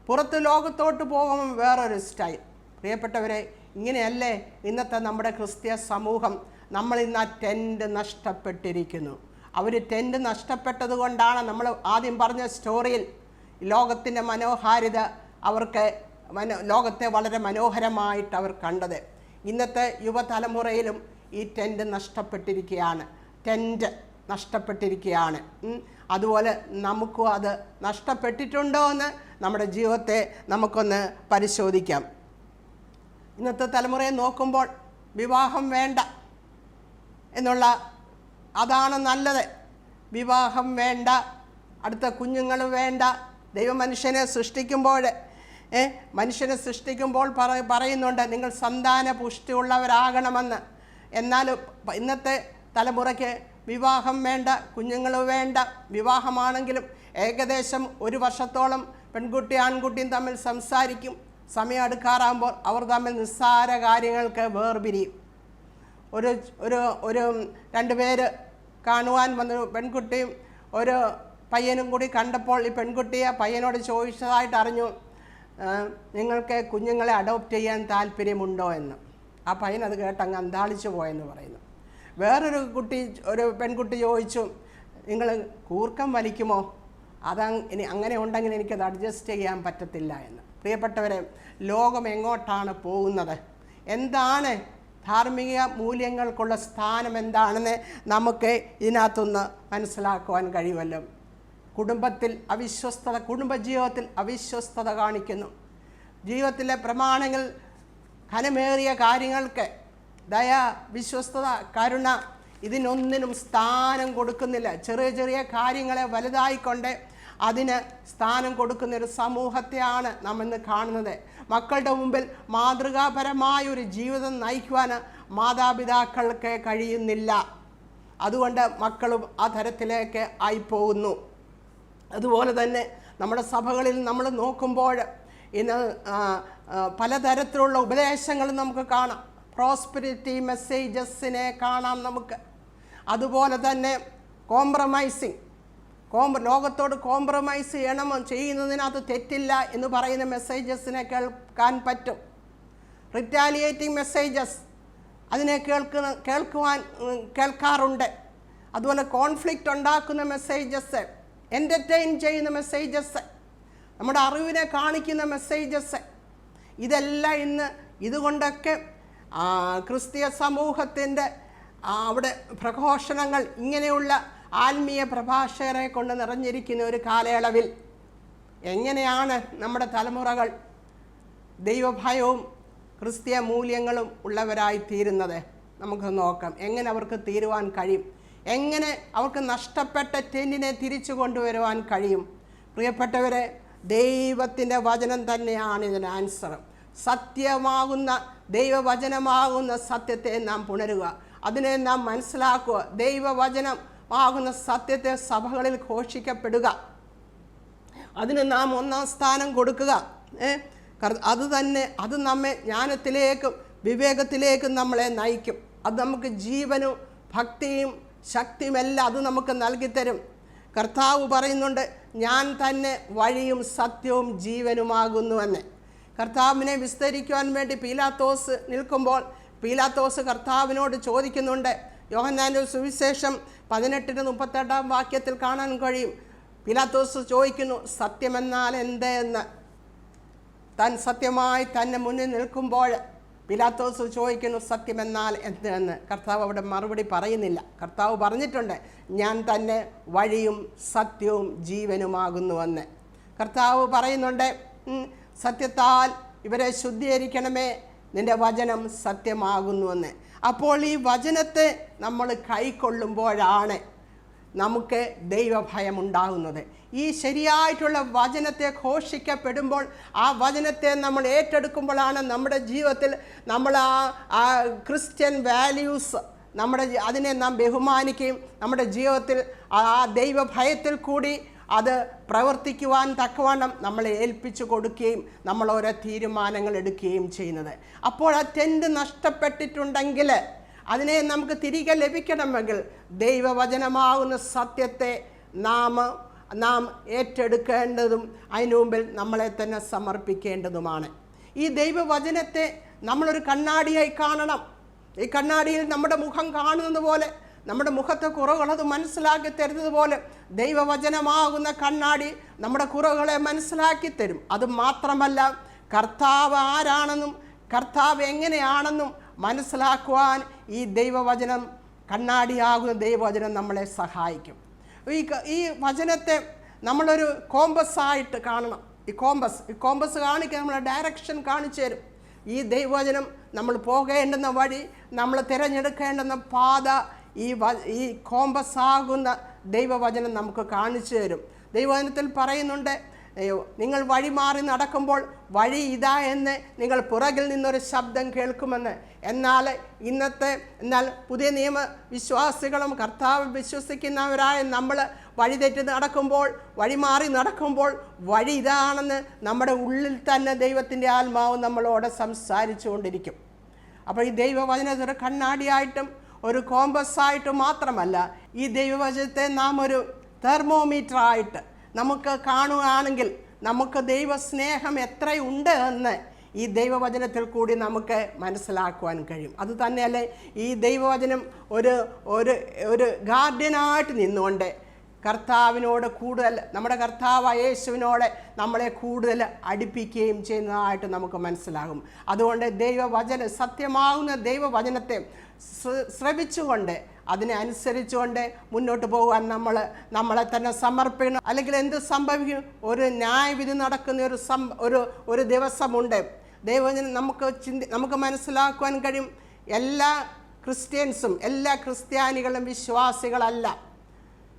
പുറത്ത് ലോകത്തോട്ട് പോകുമ്പോൾ വേറൊരു സ്റ്റൈൽ. പ്രിയപ്പെട്ടവരെ, ഇങ്ങനെയല്ലേ ഇന്നത്തെ നമ്മുടെ ക്രിസ്ത്യ സമൂഹം? നമ്മളിന്ന് ആ ടെൻറ്റ് നഷ്ടപ്പെട്ടിരിക്കുന്നു. അവർ ടെൻറ്റ് നഷ്ടപ്പെട്ടത് കൊണ്ടാണ് നമ്മൾ ആദ്യം പറഞ്ഞ സ്റ്റോറിയിൽ ലോകത്തിൻ്റെ മനോഹാരിത അവർക്ക് ലോകത്തെ വളരെ മനോഹരമായിട്ട് അവർ കണ്ടത്. ഇന്നത്തെ യുവതലമുറയിലും ഈ ടെൻറ്റ് നഷ്ടപ്പെട്ടിരിക്കുകയാണ്. അതുപോലെ നമുക്കും അത് നഷ്ടപ്പെട്ടിട്ടുണ്ടോ എന്ന് നമ്മുടെ ജീവിതത്തെ നമുക്കൊന്ന് പരിശോധിക്കാം. ഇന്നത്തെ തലമുറയെ നോക്കുമ്പോൾ വിവാഹം വേണ്ട എന്നുള്ള, അതാണ് നല്ലത്. വിവാഹം വേണ്ട, അടുത്ത കുഞ്ഞുങ്ങൾ വേണ്ട. ദൈവമനുഷ്യനെ സൃഷ്ടിക്കുമ്പോൾ പറയുന്നുണ്ട് നിങ്ങൾ സന്താന പുഷ്ടിയുള്ളവരാകണമെന്ന്. എന്നാൽ ഇന്നത്തെ തലമുറയ്ക്ക് വിവാഹം വേണ്ട, കുഞ്ഞുങ്ങൾ വേണ്ട. വിവാഹമാണെങ്കിലും ഏകദേശം 1 വർഷത്തോളം പെൺകുട്ടി ആൺകുട്ടിയും തമ്മിൽ സംസാരിക്കും. സമയം അടുക്കാറാകുമ്പോൾ അവർ തമ്മിൽ നിസ്സാര കാര്യങ്ങൾക്ക് വേർപിരിയും. ഒരു 2 പേര് കാണുവാൻ വന്ന പെൺകുട്ടിയും ഒരു പയ്യനും കൂടി കണ്ടപ്പോൾ ഈ പെൺകുട്ടിയെ പയ്യനോട് ചോദിച്ചതായിട്ട് അറിഞ്ഞു, നിങ്ങൾക്ക് കുഞ്ഞുങ്ങളെ അഡോപ്റ്റ് ചെയ്യാൻ താല്പര്യമുണ്ടോ എന്ന്. ആ പയ്യൻ അത് കേട്ട് അങ്ങ് അന്താളിച്ചു പോയെന്ന് പറയുന്നു. ഒരു പെൺകുട്ടി ചോദിച്ചു, നിങ്ങൾ കൂർക്കം വലിക്കുമോ? ഇനി അങ്ങനെ ഉണ്ടെങ്കിൽ എനിക്കത് അഡ്ജസ്റ്റ് ചെയ്യാൻ പറ്റത്തില്ല എന്ന്. പ്രിയപ്പെട്ടവരെ, ലോകം എങ്ങോട്ടാണ് പോകുന്നത്? എന്താണ് ധാർമ്മിക മൂല്യങ്ങൾക്കുള്ള സ്ഥാനം എന്താണെന്ന് നമുക്ക് ഇതിനകത്തുനിന്ന് മനസ്സിലാക്കുവാൻ കഴിയുമല്ലോ. കുടുംബജീവിതത്തിൽ അവിശ്വസ്തത കാണിക്കുന്നു. ജീവിതത്തിലെ പ്രമാണങ്ങൾ, ഘനമേറിയ കാര്യങ്ങൾക്ക് ദയ, വിശ്വസ്തത, കരുണ, ഇതിനൊന്നിനും സ്ഥാനം കൊടുക്കുന്നില്ല. ചെറിയ ചെറിയ കാര്യങ്ങളെ വലുതായിക്കൊണ്ട് അതിന് സ്ഥാനം കൊടുക്കുന്ന ഒരു സമൂഹത്തെയാണ് നാം ഇന്ന് കാണുന്നത്. മക്കളുടെ മുമ്പിൽ മാതൃകാപരമായൊരു ജീവിതം നയിക്കുവാൻ മാതാപിതാക്കൾക്ക് കഴിയുന്നില്ല. അതുകൊണ്ട് മക്കളും ആ തരത്തിലേക്ക് ആയിപ്പോകുന്നു. അതുപോലെ തന്നെ നമ്മുടെ സഭകളിൽ നമ്മൾ നോക്കുമ്പോൾ ഇന്ന് പലതരത്തിലുള്ള ഉപദേശങ്ങൾ നമുക്ക് കാണാം. പ്രോസ്പെരിറ്റി മെസ്സേജസിനെ കാണാം നമുക്ക്. അതുപോലെ തന്നെ ലോകത്തോട് കോംപ്രമൈസ് ചെയ്യുന്നതിനകത്ത് തെറ്റില്ല എന്ന് പറയുന്ന മെസ്സേജസിനെ കേൾക്കാൻ പറ്റും. റിറ്റാലിയേറ്റിംഗ് മെസ്സേജസ് അതിനെ കേൾക്കാറുണ്ട്. അതുപോലെ കോൺഫ്ലിക്റ്റ് ഉണ്ടാക്കുന്ന മെസ്സേജസ്, എൻ്റർടൈൻ ചെയ്യുന്ന മെസ്സേജസ്, നമ്മുടെ അറിവിനെ കാണിക്കുന്ന മെസ്സേജസ്, ഇതെല്ലാം ഇന്ന് ഇതുകൊണ്ടൊക്കെ ക്രിസ്തീയ സമൂഹത്തിൻ്റെ അവിടെ പ്രഘോഷണങ്ങൾ, ഇങ്ങനെയുള്ള ആത്മീയ പ്രഭാഷകരെ കൊണ്ട് നിറഞ്ഞിരിക്കുന്ന ഒരു കാലയളവിൽ എങ്ങനെയാണ് നമ്മുടെ തലമുറകൾ ദൈവഭയവും ക്രിസ്തീയ മൂല്യങ്ങളും ഉള്ളവരായി തീരുന്നത്? നമുക്ക് നോക്കാം. എങ്ങനെ അവർക്ക് തീരുവാൻ കഴിയും? എങ്ങനെ അവർക്ക് നഷ്ടപ്പെട്ട ടെന്നിനെ തിരിച്ചു കൊണ്ടുവരുവാൻ കഴിയും? പ്രിയപ്പെട്ടവരെ, ദൈവത്തിൻ്റെ വചനം തന്നെയാണ് ഇതിന് ആൻസർ. സത്യമാകുന്ന ദൈവവചനമാകുന്ന സത്യത്തെ നാം പുണരുക. അതിനെ നാം മനസ്സിലാക്കുക. ദൈവവചനം ആകുന്ന സത്യത്തെ സഭകളിൽ ഘോഷിക്കപ്പെടുക, അതിന് നാം ഒന്നാം സ്ഥാനം കൊടുക്കുക. അത് നമ്മെ ജ്ഞാനത്തിലേക്കും വിവേകത്തിലേക്കും നമ്മളെ നയിക്കും. അത് നമുക്ക് ജീവനും ഭക്തിയും ശക്തിയുമെല്ലാം അത് നമുക്ക് നൽകിത്തരും. കർത്താവ് പറയുന്നുണ്ട്, ഞാൻ തന്നെ വഴിയും സത്യവും ജീവനുമാകുന്നുവെന്ന്. കർത്താവിനെ വിസ്തരിക്കുവാൻ വേണ്ടി പീലാത്തോസ് നിൽക്കുമ്പോൾ പീലാത്തോസ് കർത്താവിനോട് ചോദിക്കുന്നുണ്ട്. യോഹന്നാന്റെ സുവിശേഷം 18-38 വാക്യത്തിൽ കാണാൻ കഴിയും. പീലാത്തോസ് ചോദിക്കുന്നു, സത്യമെന്നാൽ എന്ത് എന്ന്. താൻ സത്യമായി തന്നെ മുന്നിൽ നിൽക്കുമ്പോൾ പീലാത്തോസ് ചോദിക്കുന്നു, സത്യമെന്നാൽ എന്ത് എന്ന്. കർത്താവ് അവിടെ മറുപടി പറയുന്നില്ല. കർത്താവ് പറഞ്ഞിട്ടുണ്ട്, ഞാൻ തന്നെ വഴിയും സത്യവും ജീവനുമാകുന്നുവെന്ന്. കർത്താവ് പറയുന്നുണ്ട്, സത്യത്താൽ ഇവരെ ശുദ്ധീകരിക്കണമേ, നിന്റെ വചനം സത്യമാകുന്നുവെന്ന്. അപ്പോൾ ഈ വചനത്തെ നമ്മൾ കൈക്കൊള്ളുമ്പോഴാണ് നമുക്ക് ദൈവഭയം ഉണ്ടാകുന്നത്. ഈ ശരിയായിട്ടുള്ള വചനത്തെ ഘോഷിക്കപ്പെടുമ്പോൾ, ആ വചനത്തെ നമ്മൾ ഏറ്റെടുക്കുമ്പോഴാണ് നമ്മുടെ ജീവിതത്തിൽ നമ്മൾ ആ ക്രിസ്ത്യൻ വാല്യൂസ് അതിനെ നാം ബഹുമാനിക്കുകയും നമ്മുടെ ജീവിതത്തിൽ ആ ദൈവഭയത്തിൽ കൂടി അത് പ്രവർത്തിക്കുവാൻ തക്കവണ്ണം നമ്മളെ ഏൽപ്പിച്ചു കൊടുക്കുകയും നമ്മൾ ഓരോ തീരുമാനങ്ങൾ എടുക്കുകയും ചെയ്യുന്നത്. അപ്പോൾ ആ ടെൻറ്റ് നഷ്ടപ്പെട്ടിട്ടുണ്ടെങ്കിൽ അതിനെ നമുക്ക് തിരികെ ലഭിക്കണമെങ്കിൽ ദൈവവചനമാകുന്ന സത്യത്തെ നാം ഏറ്റെടുക്കേണ്ടതും അതിനു മുമ്പിൽ നമ്മളെ തന്നെ സമർപ്പിക്കേണ്ടതുമാണ്. ഈ ദൈവവചനത്തെ നമ്മളൊരു കണ്ണാടിയായി കാണണം. ഈ കണ്ണാടിയിൽ നമ്മുടെ മുഖം കാണുന്നത് പോലെ, നമ്മുടെ മുഖത്തെ കുറവുകളത് മനസ്സിലാക്കി തരുന്നത് പോലെ ദൈവവചനമാകുന്ന കണ്ണാടി നമ്മുടെ കുറവുകളെ മനസ്സിലാക്കി തരും. അത് മാത്രമല്ല, കർത്താവ് ആരാണെന്നും കർത്താവ് എങ്ങനെയാണെന്നും മനസ്സിലാക്കുവാൻ ഈ ദൈവവചനം, കണ്ണാടിയാകുന്ന ദൈവവചനം നമ്മളെ സഹായിക്കും. ഈ വചനത്തെ നമ്മളൊരു കോമ്പസായിട്ട് കാണണം. ഈ കോമ്പസ് കാണിക്കാൻ നമ്മളെ ഡയറക്ഷൻ കാണിച്ചു തരും. ഈ ദൈവവചനം നമ്മൾ പോകേണ്ടുന്ന വഴി, നമ്മൾ തിരഞ്ഞെടുക്കേണ്ടുന്ന പാത ഈ കോമ്പസാകുന്ന ദൈവവചനം നമുക്ക് കാണിച്ചു തരും. ദൈവവചനത്തിൽ പറയുന്നുണ്ട്, നിങ്ങൾ വഴി മാറി നടക്കുമ്പോൾ വഴി ഇതാ എന്ന് നിങ്ങൾ പുറകിൽ നിന്നൊരു ശബ്ദം കേൾക്കുമെന്ന്. എന്നാൽ പുതിയ നിയമ വിശ്വാസികളും കർത്താവ് വിശ്വസിക്കുന്നവരായ നമ്മൾ വഴിതെറ്റി നടക്കുമ്പോൾ, വഴി മാറി നടക്കുമ്പോൾ വഴി ഇതാണെന്ന് നമ്മുടെ ഉള്ളിൽ തന്നെ ദൈവത്തിൻ്റെ ആത്മാവ് നമ്മളോട് സംസാരിച്ചു കൊണ്ടിരിക്കും. അപ്പോൾ ഈ ദൈവവചനത്തെ ഒരു കണ്ണാടിയായിട്ടും ഒരു കോമ്പസായിട്ടും മാത്രമല്ല, ഈ ദൈവവചനത്തെ നാം ഒരു തെർമോമീറ്ററായിട്ട് നമുക്ക് കാണുകയാണെങ്കിൽ നമുക്ക് ദൈവസ്നേഹം എത്രയുണ്ട് എന്ന് ഈ ദൈവവചനത്തിൽ കൂടി നമുക്ക് മനസ്സിലാക്കുവാൻ കഴിയും. അത് തന്നെയല്ലേ ഈ ദൈവവചനം ഒരു ഗാർഡിയനായിട്ട് നിന്നുകൊണ്ട് കർത്താവിനോട് കൂടുതൽ, നമ്മുടെ കർത്താവ് യേശുവിനോട് നമ്മളെ കൂടുതൽ അടുപ്പിക്കുകയും ചെയ്യുന്നതായിട്ട് നമുക്ക് മനസ്സിലാകും. അതുകൊണ്ട് സത്യമാകുന്ന ദൈവവചനത്തെ ശ്രവിച്ചുകൊണ്ട് അതിനെ അനുസരിച്ചുകൊണ്ട് മുന്നോട്ട് പോകാൻ നമ്മളെ തന്നെ സമർപ്പിക്കണം. അല്ലെങ്കിൽ എന്ത് സംഭവിക്കും? ഒരു ന്യായവിധി നടക്കുന്ന ഒരു ദിവസമുണ്ട്. ദൈവവചനം നമുക്ക് മനസ്സിലാക്കുവാൻ കഴിയും. എല്ലാ ക്രിസ്ത്യൻസും എല്ലാ ക്രിസ്ത്യാനികളും വിശ്വാസികളല്ല.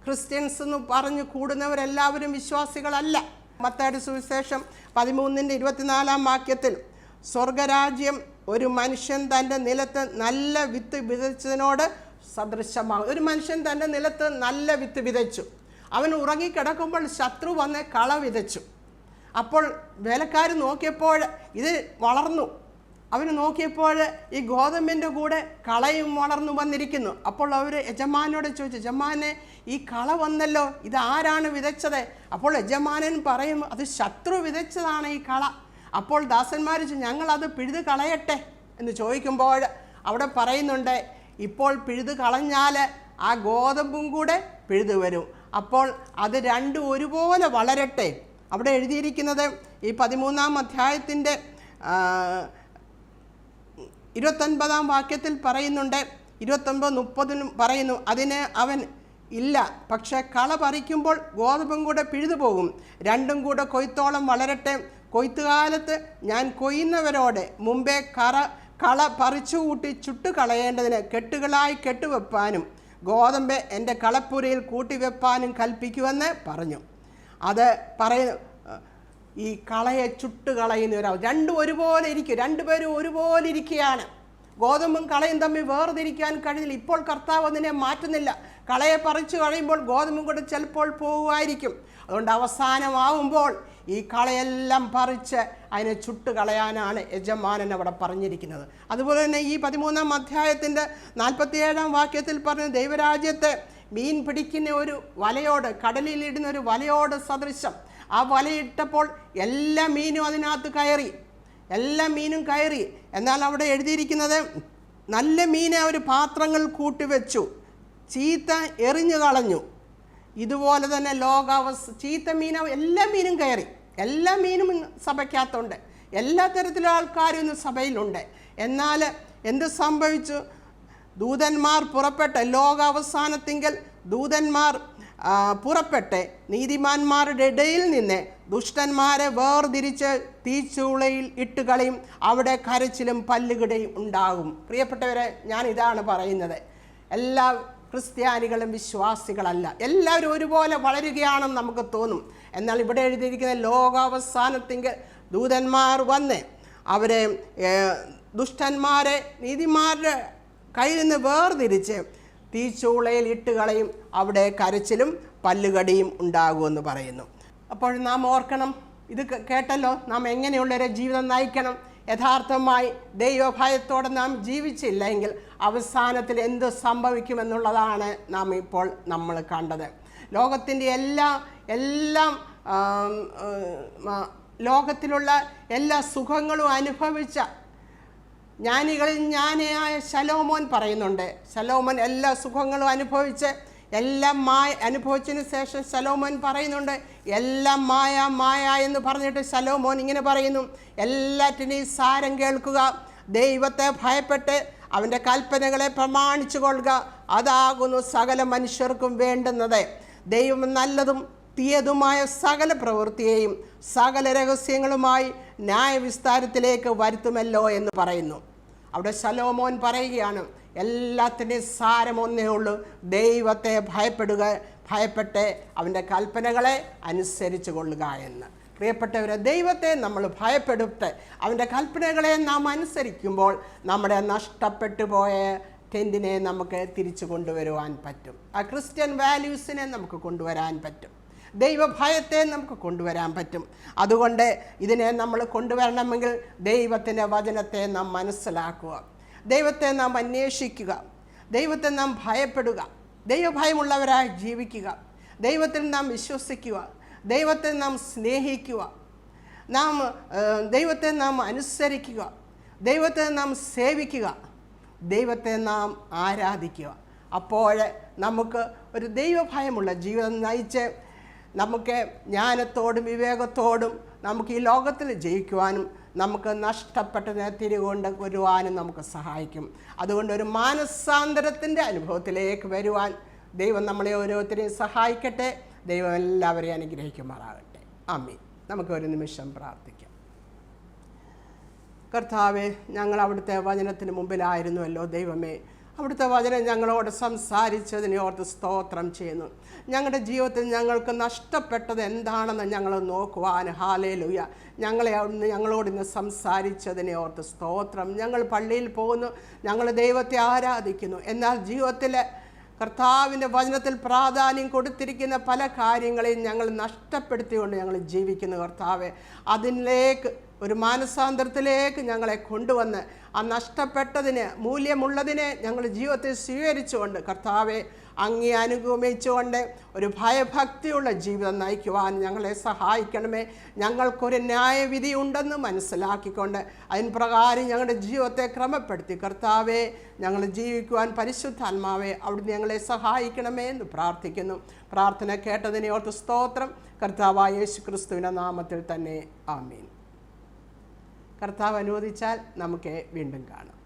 ക്രിസ്ത്യൻസ് എന്ന് പറഞ്ഞു കൂടുന്നവരെല്ലാവരും വിശ്വാസികളല്ല. മത്തായിയുടെ സുവിശേഷം 13-24 വാക്യത്തിൽ, സ്വർഗരാജ്യം ഒരു മനുഷ്യൻ തൻ്റെ നിലത്ത് നല്ല വിത്ത് വിതച്ചതിനോട് സദൃശമാകും. ഒരു മനുഷ്യൻ തൻ്റെ നിലത്ത് നല്ല വിത്ത് വിതച്ചു. അവൻ ഉറങ്ങിക്കിടക്കുമ്പോൾ ശത്രു വന്ന് കള വിതച്ചു. അപ്പോൾ വേലക്കാർ നോക്കിയപ്പോൾ ഇത് വളർന്നു. അവന് നോക്കിയപ്പോൾ ഈ ഗോതമ്പിൻ്റെ കൂടെ കളയും വളർന്നു വന്നിരിക്കുന്നു. അപ്പോൾ അവർ യജമാനോട് ചോദിച്ചു, യജമാനെ, ഈ കള വന്നല്ലോ, ഇത് ആരാണ് വിതച്ചത്? അപ്പോൾ യജമാനൻ പറയും, അത് ശത്രു വിതച്ചതാണ് ഈ കള. അപ്പോൾ ദാസന്മാർ ഞങ്ങളത് പിഴുത് കളയട്ടെ എന്ന് ചോദിക്കുമ്പോൾ അവിടെ പറയുന്നുണ്ട്, ഇപ്പോൾ പിഴുത് കളഞ്ഞാൽ ആ ഗോതമ്പും കൂടെ പിഴുതു വരും. അപ്പോൾ അത് രണ്ടും ഒരുപോലെ വളരട്ടെ. അവിടെ എഴുതിയിരിക്കുന്നത് ഈ 13-ാം അധ്യായത്തിൻ്റെ 29-ാം വാക്യത്തിൽ പറയുന്നുണ്ട്, 29-30 പറയുന്നു, അതിന് അവൻ ഇല്ല, പക്ഷെ കള പറിക്കുമ്പോൾ ഗോതമ്പും കൂടെ പിഴുതു പോകും, രണ്ടും കൂടെ കൊയ്ത്തോളം വളരട്ടെ. കൊയ്ത്തുകാലത്ത് ഞാൻ കൊയ്യുന്നവരോട് മുമ്പേ കള പറിച്ചുകൂട്ടി ചുട്ടുകളയേണ്ടതിന് കെട്ടുകളായി കെട്ടുവെപ്പാനും ഗോതമ്പ് എൻ്റെ കളപ്പുരയിൽ കൂട്ടിവെപ്പാനും കൽപ്പിക്കുമെന്ന് പറഞ്ഞു. അത് ഈ കളയെ ചുട്ടുകളയുന്നവരാവും. രണ്ടും ഒരുപോലെ ഇരിക്കും, രണ്ടുപേരും ഒരുപോലെ ഇരിക്കുകയാണ്. ഗോതമ്പും കളയും തമ്മിൽ വേർതിരിക്കാൻ കഴിഞ്ഞില്ല. ഇപ്പോൾ കർത്താവ് അതിനെ മാറ്റുന്നില്ല. കളയെ പറിച്ചു കഴിയുമ്പോൾ ഗോതമ്പും കൂടെ ചിലപ്പോൾ പോകുമായിരിക്കും. അതുകൊണ്ട് അവസാനമാവുമ്പോൾ ഈ കളയെല്ലാം പറിച്ച് അതിനെ ചുട്ട് കളയാനാണ് യജമാനൻ അവിടെ പറഞ്ഞിരിക്കുന്നത്. അതുപോലെ തന്നെ ഈ 13-ാം അധ്യായത്തിൻ്റെ 47-ാം വാക്യത്തിൽ പറഞ്ഞ ദൈവരാജ്യത്തെ മീൻ പിടിക്കുന്ന ഒരു വലയോട്, കടലിലിടുന്ന ഒരു വലയോട് സദൃശം. ആ വലയിട്ടപ്പോൾ എല്ലാ മീനും അതിനകത്ത് കയറി, എല്ലാ മീനും കയറി. എന്നാൽ അവിടെ എഴുതിയിരിക്കുന്നത് നല്ല മീനെ അവർ പാത്രങ്ങൾ കൂട്ടിവെച്ചു, ചീത്ത എറിഞ്ഞു കളഞ്ഞു. ഇതുപോലെ തന്നെ ചീത്ത മീന എല്ലാ മീനും കയറി. എല്ലാ മീനും സഭയ്ക്കകത്തുണ്ട്, എല്ലാ തരത്തിലുള്ള ആൾക്കാരും ഇന്ന് സഭയിലുണ്ട്. എന്നാൽ എന്ത് സംഭവിച്ചു? ദൂതന്മാർ പുറപ്പെട്ട്, ലോകാവസാനത്തിങ്കൽ ദൂതന്മാർ പുറപ്പെട്ട് നീതിമാന്മാരുടെ ഇടയിൽ നിന്ന് ദുഷ്ടന്മാരെ വേർതിരിച്ച് തീച്ചൂളയിൽ ഇട്ടുകളയും, അവിടെ കരച്ചിലും പല്ലുകടയും ഉണ്ടാകും. പ്രിയപ്പെട്ടവരെ, ഞാൻ ഇതാണ് പറയുന്നത്. എല്ലാ ക്രിസ്ത്യാനികളും വിശ്വാസികളല്ല, എല്ലാവരും ഒരുപോലെ വളരുകയാണെന്ന് നമുക്ക് തോന്നും. എന്നാൽ ഇവിടെ എഴുതിയിരിക്കുന്ന ലോകാവസാനത്തിങ്കൽ ദൂതന്മാർ വന്ന് അവരെ ദുഷ്ടന്മാരെ നീതിമാരുടെ കയ്യിൽ നിന്ന് വേർതിരിച്ച് തീച്ചൂളയിൽ ഇട്ടുകളയും, അവിടെ കരച്ചിലും പല്ലുകടിയും ഉണ്ടാകുമെന്ന് പറയുന്നു. അപ്പോൾ നാം ഓർക്കണം, ഇത് കേട്ടല്ലോ, നാം എങ്ങനെയുള്ളൊരു ജീവിതം നയിക്കണം. യഥാർത്ഥമായി ദൈവഭയത്തോടെ നാം ജീവിച്ചില്ലെങ്കിൽ അവസാനത്തിൽ എന്ത് സംഭവിക്കുമെന്നുള്ളതാണ് നാം ഇപ്പോൾ നമ്മൾ കണ്ടത്. ലോകത്തിൻ്റെ ലോകത്തിലുള്ള എല്ലാ സുഖങ്ങളും അനുഭവിച്ച ജ്ഞാനികളിൽ ജ്ഞാനിയായ ശലോമോൻ പറയുന്നുണ്ട്. ശലോമോൻ എല്ലാ സുഖങ്ങളും എല്ലാം അനുഭവിച്ചതിന് ശേഷം ശലോമോൻ പറയുന്നുണ്ട്, എല്ലാം മായ എന്ന് പറഞ്ഞിട്ട് ശലോമോൻ ഇങ്ങനെ പറയുന്നു, എല്ലാറ്റിനെയും സാരം കേൾക്കുക, ദൈവത്തെ ഭയപ്പെട്ട് അവൻ്റെ കൽപ്പനകളെ പ്രമാണിച്ചു കൊള്ളുക, അതാകുന്നു സകല മനുഷ്യർക്കും വേണ്ടുന്നത്. ദൈവം നല്ലതും തീയതുമായ സകല പ്രവൃത്തിയെയും സകല രഹസ്യങ്ങളുമായി ന്യായവിസ്താരത്തിലേക്ക് വരുത്തുമല്ലോ എന്ന് പറയുന്നു. അവിടെ ശലോമോൻ പറയുകയാണ്, എല്ലാത്തിൻ്റെയും സാരം ഒന്നേ ഉള്ളൂ, ദൈവത്തെ ഭയപ്പെട്ട് അവൻ്റെ കൽപ്പനകളെ അനുസരിച്ച് കൊള്ളുക എന്ന്. പ്രിയപ്പെട്ടവരെ, ദൈവത്തെ നമ്മൾ ഭയപ്പെടുത്ത് അവൻ്റെ കൽപ്പനകളെ നാം അനുസരിക്കുമ്പോൾ നമ്മുടെ നഷ്ടപ്പെട്ടു പോയ ടെൻറ്റിനെ നമുക്ക് തിരിച്ചു കൊണ്ടുവരുവാൻ പറ്റും. ആ ക്രിസ്ത്യൻ വാല്യൂസിനെ നമുക്ക് കൊണ്ടുവരാൻ പറ്റും, ദൈവഭയത്തെ നമുക്ക് കൊണ്ടുവരാൻ പറ്റും. അതുകൊണ്ട് ഇതിനെ നമ്മൾ കൊണ്ടുവരണമെങ്കിൽ ദൈവത്തിൻ്റെ വചനത്തെ നാം മനസ്സിലാക്കുക, ദൈവത്തെ നാം അന്വേഷിക്കുക, ദൈവത്തെ നാം ഭയപ്പെടുക, ദൈവഭയമുള്ളവരായി ജീവിക്കുക, ദൈവത്തിൽ നാം വിശ്വസിക്കുക, ദൈവത്തെ നാം സ്നേഹിക്കുക, ദൈവത്തെ നാം അനുസരിക്കുക, ദൈവത്തെ നാം സേവിക്കുക, ദൈവത്തെ നാം ആരാധിക്കുക. അപ്പോൾ നമുക്ക് ഒരു ദൈവഭയമുള്ള ജീവിതം നയിച്ച് നമുക്ക് ജ്ഞാനത്തോടും വിവേകത്തോടും നമുക്ക് ഈ ലോകത്തിൽ ജയിക്കുവാനും നമുക്ക് നഷ്ടപ്പെട്ടതിനെ തിരികൊണ്ട് വരുവാനും നമുക്ക് സഹായിക്കും. അതുകൊണ്ട് ഒരു മാനസാന്തരത്തിൻ്റെ അനുഭവത്തിലേക്ക് വരുവാൻ ദൈവം നമ്മളെ ഓരോരുത്തരെയും സഹായിക്കട്ടെ. ദൈവം എല്ലാവരെയും അനുഗ്രഹിക്കുമാറാകട്ടെ. ആമീൻ. നമുക്ക് ഒരു നിമിഷം പ്രാർത്ഥിക്കാം. കർത്താവേ, ഞങ്ങൾ അവിടുത്തെ വചനത്തിന് മുമ്പിലായിരുന്നുവല്ലോ ദൈവമേ. അവിടുത്തെ വചനം ഞങ്ങളോട് സംസാരിച്ചതിനെ ഓർത്ത് സ്തോത്രം ചെയ്യുന്നു. ഞങ്ങളുടെ ജീവിതത്തിൽ ഞങ്ങൾക്ക് നഷ്ടപ്പെട്ടത് എന്താണെന്ന് ഞങ്ങൾ നോക്കുവാൻ ഹല്ലേലൂയ ഞങ്ങളോട് ഇന്ന് സംസാരിച്ചതിനെ ഓർത്ത് സ്തോത്രം. ഞങ്ങൾ പള്ളിയിൽ പോകുന്നു, ഞങ്ങൾ ദൈവത്തെ ആരാധിക്കുന്നു, എന്നാൽ ജീവിതത്തിലെ കർത്താവിൻ്റെ വചനത്തിൽ പ്രാധാന്യം കൊടുത്തിരിക്കുന്ന പല കാര്യങ്ങളെയും ഞങ്ങൾ നഷ്ടപ്പെടുത്തിക്കൊണ്ട് ഞങ്ങൾ ജീവിക്കുന്നു. കർത്താവെ, അതിലേക്ക് ഒരു മാനസാന്തരത്തിലേക്ക് ഞങ്ങളെ കൊണ്ടുവന്ന് ആ നഷ്ടപ്പെട്ടതിന് മൂല്യമുള്ളതിനെ ഞങ്ങൾ ജീവിതത്തിൽ സ്വീകരിച്ചുകൊണ്ട് കർത്താവെ അങ്ങേ അനുഗമിച്ചുകൊണ്ട് ഒരു ഭയഭക്തിയുള്ള ജീവിതം നയിക്കുവാൻ ഞങ്ങളെ സഹായിക്കണമേ. ഞങ്ങൾക്കൊരു ന്യായവിധി ഉണ്ടെന്ന് മനസ്സിലാക്കിക്കൊണ്ട് അതിന് പ്രകാരം ഞങ്ങളുടെ ജീവിതത്തെ ക്രമപ്പെടുത്തി കർത്താവെ ഞങ്ങൾ ജീവിക്കുവാൻ പരിശുദ്ധാത്മാവെ അവിടുന്ന് ഞങ്ങളെ സഹായിക്കണമേ എന്ന് പ്രാർത്ഥിക്കുന്നു. പ്രാർത്ഥന കേട്ടതിനെ ഓർത്ത് സ്തോത്രം. കർത്താവായ യേശുക്രിസ്തുവിൻ്റെ നാമത്തിൽ തന്നെ ആമീൻ. കർത്താവ് അനുവദിച്ചാൽ നമുക്ക് വീണ്ടും കാണാം.